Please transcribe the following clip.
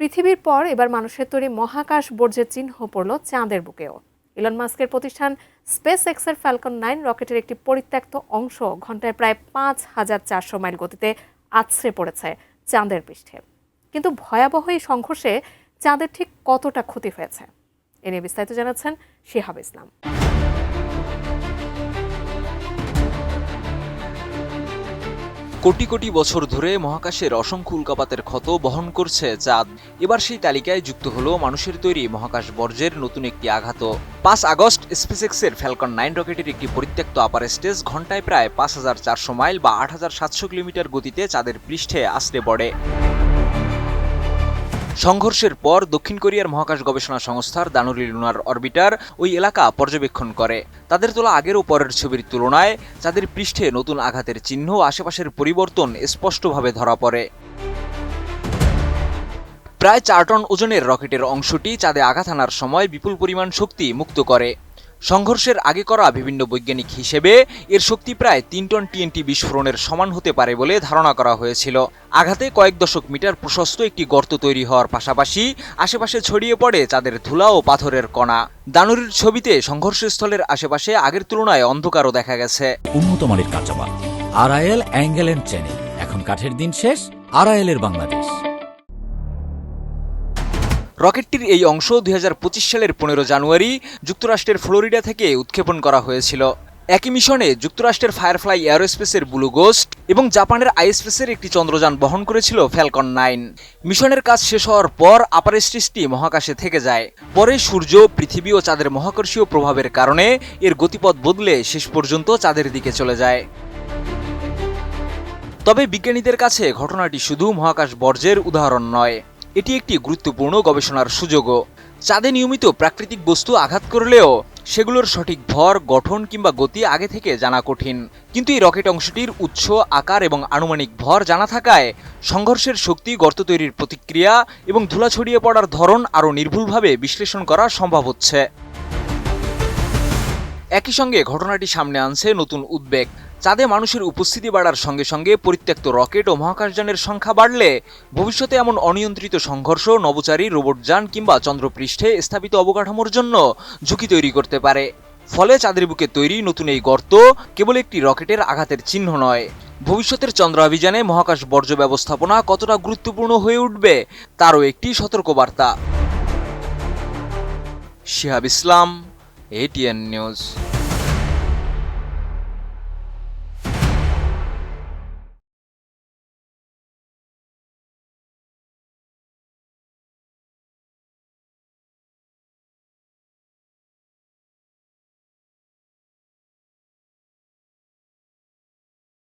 পৃথিবীর পর এবার মানুষের তৈরি মহাকাশ বর্জ্যের চিহ্ন পড়ল চাঁদের বুকেও। ইলন মাস্কের প্রতিষ্ঠান স্পেস এক্সের ফ্যালকন 9 রকেটের একটি পরিত্যক্ত অংশ ঘন্টায় প্রায় ৫,৪০০ মাইল গতিতে আছড়ে পড়েছে চাঁদের পৃষ্ঠে। কিন্তু ভয়াবহ এই সংঘর্ষে চাঁদের ঠিক কতটা ক্ষতি হয়েছে, এ নিয়ে বিস্তারিত জানাচ্ছেন শিহাব ইসলাম। কোটি কোটি বছর ধরে মহাকাশের অসংখ্য উল্কাপাতের ক্ষত বহন করছে চাঁদ। এবার সেই তালিকায় যুক্ত হলো মানুষের তৈরি মহাকাশ বর্জ্যের নতুন একটি আঘাত। ৫ আগস্ট স্পেসএক্সের ফ্যালকন 9 রকেটের একটি পরিত্যক্ত আপার স্টেজ ঘন্টায় প্রায় ৫,৪০০ মাইল বা ৮,৭০০ কিলোমিটার গতিতে চাঁদের পৃষ্ঠে আছড়ে পড়ে। সংঘর্ষের পর দক্ষিণ কোরিয়ার মহাকাশ গবেষণা সংস্থার দানুরি লুনার অরবিটার ওই এলাকা পর্যবেক্ষণ করে। তাদের তোলা আগের ও পরের ছবির তুলনায় চাঁদের পৃষ্ঠে নতুন আঘাতের চিহ্ন ও আশেপাশের পরিবর্তন স্পষ্টভাবে ধরা পড়ে। প্রায় ৪ টন ওজনের রকেটের অংশটি চাঁদে আঘাত হানার সময় বিপুল পরিমাণ শক্তি মুক্ত করে। সংঘর্ষের আগে করা বিভিন্ন বৈজ্ঞানিক হিসেবে এর শক্তি প্রায় ৩ টন টিএনটি বিস্ফোরণের সমান হতে পারে বলে ধারণা করা হয়েছিল। আঘাতে কয়েক দশক মিটার প্রশস্ত একটি গর্ত তৈরি হওয়ার পাশাপাশি আশেপাশে ছড়িয়ে পড়ে চাঁদের ধুলা ও পাথরের কণা। দানুরির ছবিতে সংঘর্ষস্থলের আশেপাশে আগের তুলনায় অন্ধকারও দেখা গেছে। উন্নত মানের কাঁচামাল আরআইএল অ্যাঙ্গেল এন্ড চ্যানেল। এখন কাঠের দিন শেষ, আরআইএল এর বাংলাদেশ। রকেটটির এই অংশ ২০২৫ সালের ১৫ জানুয়ারি যুক্তরাষ্ট্রের ফ্লোরিডা থেকে উৎক্ষেপণ করা হয়েছিল। একই মিশনে যুক্তরাষ্ট্রের ফায়ারফ্লাই এয়ারোস্পেসের ব্লু গোস্ট এবং জাপানের আইস্পেসের একটি চন্দ্রযান বহন করেছিল ফ্যালকন 9। মিশনের কাজ শেষ হওয়ার পর আপার স্টেজটি মহাকাশে থেকে যায়। পরে সূর্য, পৃথিবী ও চাঁদের মহাকর্ষীয় প্রভাবের কারণে এর গতিপথ বদলে শেষ পর্যন্ত চাঁদের দিকে চলে যায়। তবে বিজ্ঞানীদের কাছে ঘটনাটি শুধু মহাকাশ বর্জ্যের উদাহরণ নয়, এটি একটি গুরুত্বপূর্ণ গবেষণার সুযোগও। চাঁদে নিয়মিত প্রাকৃতিক বস্তু আঘাত করলেও সেগুলোর সঠিক ভর, গঠন কিংবা গতি আগে থেকে জানা কঠিন। কিন্তু এই রকেট অংশটির উৎস, আকার এবং আনুমানিক ভর জানা থাকায় সংঘর্ষের শক্তি, গর্ত তৈরির প্রতিক্রিয়া এবং ধুলা ছড়িয়ে পড়ার ধরন আরও নির্ভুলভাবে বিশ্লেষণ করা সম্ভব হচ্ছে। একই সঙ্গে ঘটনাটি সামনে আনছে নতুন উদ্বেগ। চাঁদে মানুষের উপস্থিতি বাড়ার সঙ্গে সঙ্গে পরিত্যক্ত রকেট ও মহাকাশযানের সংখ্যা বাড়লে ভবিষ্যতে এমন অনিয়ন্ত্রিত সংঘর্ষ নভোচারী রোবটযান কিংবা চন্দ্রপৃষ্ঠে স্থাপিত অবকাঠামোর জন্য ঝুঁকি তৈরি করতে পারে। ফলে চাঁদের বুকে তৈরি নতুন এই গর্ত কেবল একটি রকেটের আঘাতের চিহ্ন নয়, ভবিষ্যতের চন্দ্রাভিযানে মহাকাশ বর্জ্য ব্যবস্থাপনা কতটা গুরুত্বপূর্ণ হয়ে উঠবে তারও একটি সতর্কবার্তা। শিহাব ইসলাম, এটিএন নিউজ।